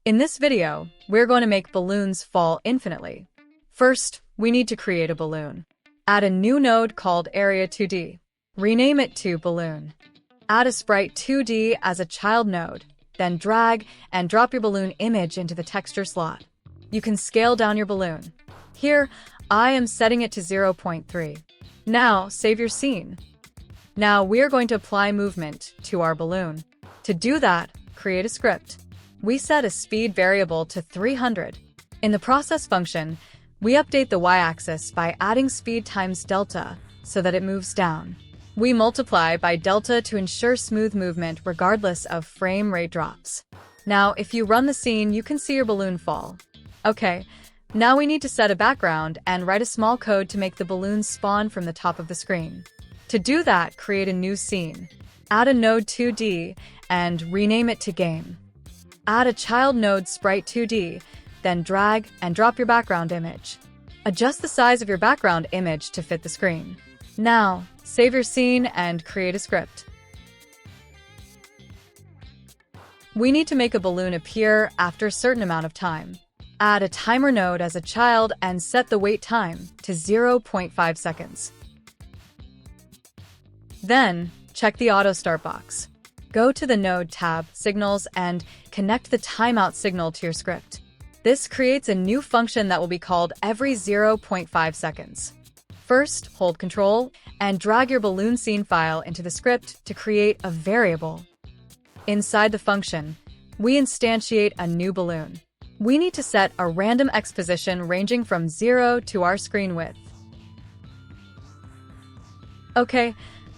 In this video, we're going to make balloons fall infinitely. First, we need to create a balloon. Add a new node called Area2D. Rename it to Balloon. Add a Sprite2D as a child node, then drag and drop your balloon image into the texture slot. You can scale down your balloon. Here, I am setting it to 0.3. Now, save your scene. Now, we're going to apply movement to our balloon. To do that, create a script. We set a speed variable to 300. In the process function, we update the y-axis by adding speed times delta so that it moves down. We multiply by delta to ensure smooth movement regardless of frame rate drops. Now, if you run the scene, you can see your balloon fall. Okay, now we need to set a background and write a small code to make the balloon spawn from the top of the screen. To do that, create a new scene. Add a node 2D and rename it to Game. Add a child node Sprite2D, then drag and drop your background image. Adjust the size of your background image to fit the screen. Now, save your scene and create a script. We need to make a balloon appear after a certain amount of time. Add a timer node as a child and set the wait time to 0.5 seconds. Then, check the auto start box. Go to the Node tab, Signals, and connect the timeout signal to your script. This creates a new function that will be called every 0.5 seconds. First, hold Ctrl and drag your balloon scene file into the script to create a variable. Inside the function, we instantiate a new balloon. We need to set a random x position ranging from 0 to our screen width. Okay,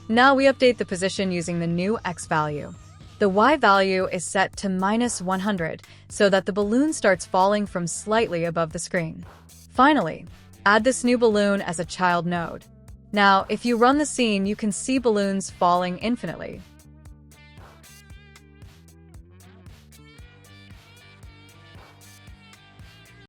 now we update the position using the new x value. The y value is set to -100 so that the balloon starts falling from slightly above the screen. Finally, add this new balloon as a child node. Now, if you run the scene, you can see balloons falling infinitely.